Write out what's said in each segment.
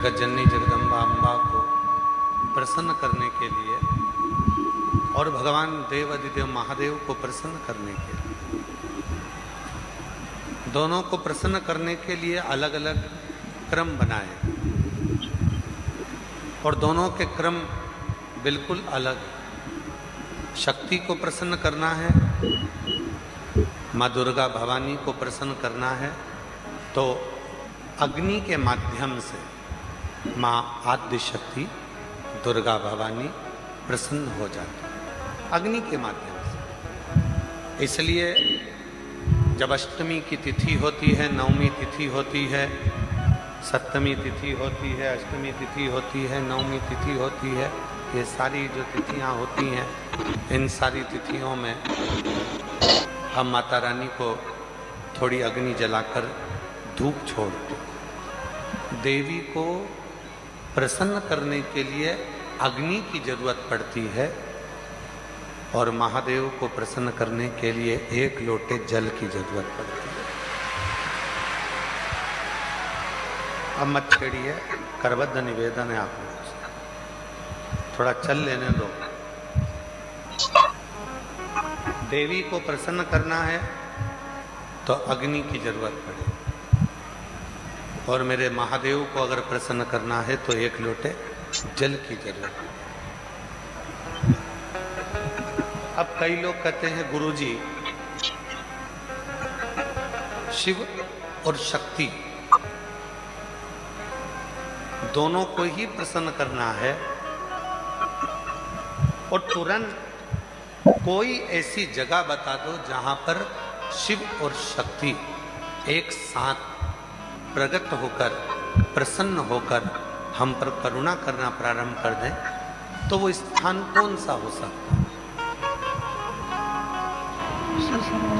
जगज्जननी जगदम्बा अम्बा को प्रसन्न करने के लिए और भगवान देव अधिदेव महादेव को प्रसन्न करने के लिए, दोनों को प्रसन्न करने के लिए अलग अलग क्रम बनाए और दोनों के क्रम बिल्कुल अलग। शक्ति को प्रसन्न करना है, माँ दुर्गा भवानी को प्रसन्न करना है तो अग्नि के माध्यम से माँ आद्य शक्ति दुर्गा भवानी प्रसन्न हो जाती है, अग्नि के माध्यम से। इसलिए जब अष्टमी की तिथि होती है, नवमी तिथि होती है, सप्तमी तिथि होती है, अष्टमी तिथि होती है, नवमी तिथि होती है, ये सारी जो तिथियां होती हैं, इन सारी तिथियों में हम माता रानी को थोड़ी अग्नि जलाकर धूप छोड़ते। देवी को प्रसन्न करने के लिए अग्नि की जरूरत पड़ती है और महादेव को प्रसन्न करने के लिए एक लोटे जल की जरूरत पड़ती है। अब मत छेड़िए, करबद्ध निवेदन है आप लोगों से, थोड़ा चल लेने दो। देवी को प्रसन्न करना है तो अग्नि की जरूरत पड़ेगी और मेरे महादेव को अगर प्रसन्न करना है तो एक लोटे जल की जरूरत है। अब कई लोग कहते हैं गुरुजी शिव और शक्ति दोनों को ही प्रसन्न करना है और तुरंत कोई ऐसी जगह बता दो जहां पर शिव और शक्ति एक साथ प्रकट होकर प्रसन्न होकर हम पर करुणा करना प्रारंभ कर दें, तो वो स्थान कौन सा हो सकता है?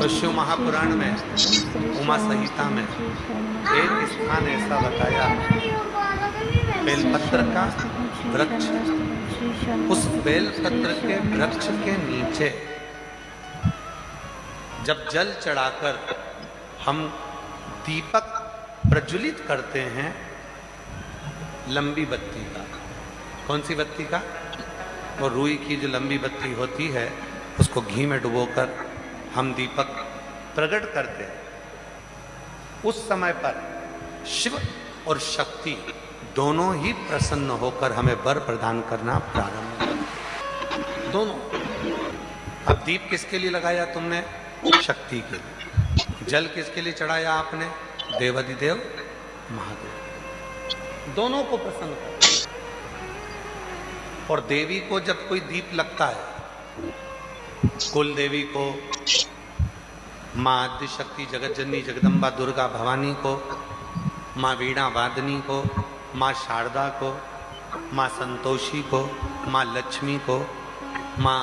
तो शिव महापुराण में उमा संहिता में एक स्थान ऐसा बताया, बेलपत्र का वृक्ष। उस बेलपत्र के वृक्ष के नीचे जब जल चढ़ाकर हम दीपक प्रज्वलित करते हैं, लंबी बत्ती का, कौन सी बत्ती का? वो रुई की जो लंबी बत्ती होती है, उसको घी में डुबोकर हम दीपक प्रकट करते हैं। उस समय पर शिव और शक्ति दोनों ही प्रसन्न होकर हमें वर प्रदान करना प्रारंभ करते, दोनों। अब दीप किसके लिए लगाया तुमने? शक्ति के लिए। जल किसके लिए चढ़ाया आपने? देवाधिदेव महादेव, दोनों को प्रसन्न कर। और देवी को जब कोई दीप लगता है, कुल देवी को, माँ आद्य शक्ति जगज्जननी जगदम्बा दुर्गा भवानी को, माँ वीणा वादनी को, माँ शारदा को, माँ संतोषी को, माँ लक्ष्मी को, माँ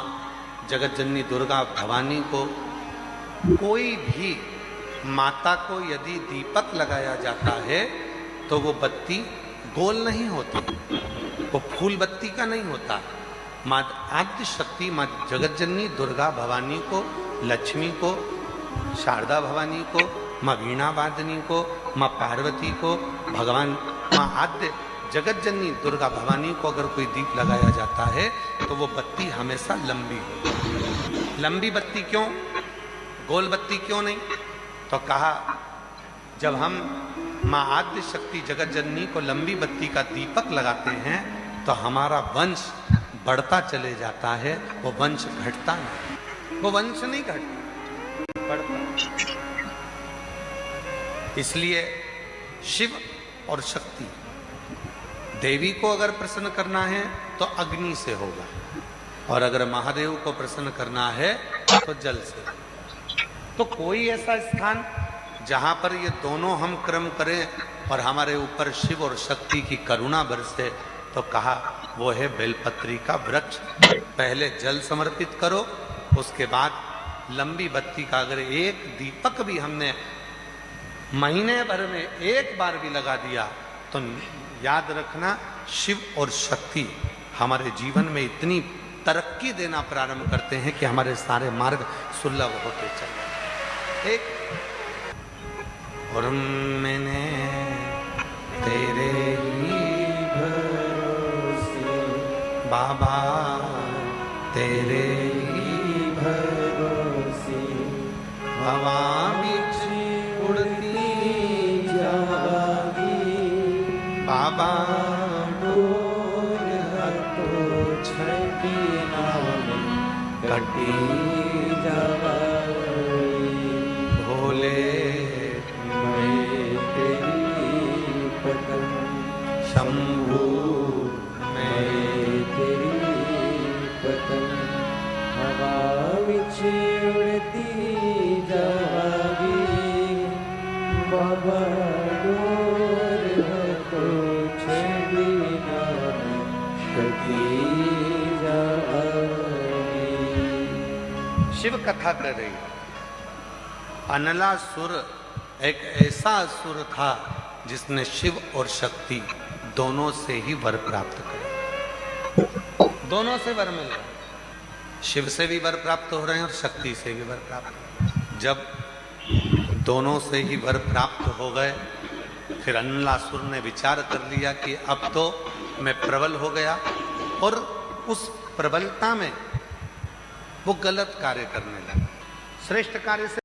जगज्जननी दुर्गा भवानी को, कोई भी माता को यदि दीपक लगाया जाता है तो वो बत्ती गोल नहीं होती, वो फूल बत्ती का नहीं होता। माँ आद्य शक्ति, माँ जगज्जननी दुर्गा भवानी को, लक्ष्मी को, शारदा भवानी को, माँ वीणा वादनी को, माँ पार्वती को, भगवान माँ आद्य जगज्जननी दुर्गा भवानी को अगर कोई दीप लगाया जाता है तो वो बत्ती हमेशा लंबी होती है। लंबी बत्ती क्यों? गोल बत्ती क्यों नहीं? तो कहा जब हम माँ आद्य शक्ति जगज्जननी को लंबी बत्ती का दीपक लगाते हैं तो हमारा वंश बढ़ता चले जाता है, वो वंश घटता नहीं, वो वंश नहीं घटता, बढ़ता। इसलिए शिव और शक्ति, देवी को अगर प्रसन्न करना है तो अग्नि से होगा और अगर महादेव को प्रसन्न करना है तो जल से। तो कोई ऐसा स्थान जहां पर ये दोनों हम क्रम करें और हमारे ऊपर शिव और शक्ति की करुणा बरसे, तो कहा वो है बेलपत्री का वृक्ष। पहले जल समर्पित करो, उसके बाद लंबी बत्ती का अगर एक दीपक भी हमने महीने भर में एक बार भी लगा दिया तो याद रखना शिव और शक्ति हमारे जीवन में इतनी तरक्की देना प्रारंभ करते हैं कि हमारे सारे मार्ग सुलभ होते चले। एक और मैंने तेरे ही बाबा तेरे ही भरोसे हवा बिच उड़ती जागी बाबा डोर हतो छठी नाम कटी जागी भोले मैं तेरी पतंग शंभू मैं तेरी पतंग हवा विच उड़ती जागी बाबा डोर हतो छठी नाम कटी जागी। शिव कथा कर रही है। अनलासुर एक ऐसा असुर था जिसने शिव और शक्ति दोनों से ही वर प्राप्त करे। दोनों से वर मिल रहे, शिव से भी वर प्राप्त हो रहे हैं और शक्ति से भी वर प्राप्त हो रहे हैं। जब दोनों से ही वर प्राप्त हो गए, फिर अनलासुर ने विचार कर लिया कि अब तो मैं प्रबल हो गया, और उस प्रबलता में वो गलत कार्य करने लगा। श्रेष्ठ कार्य से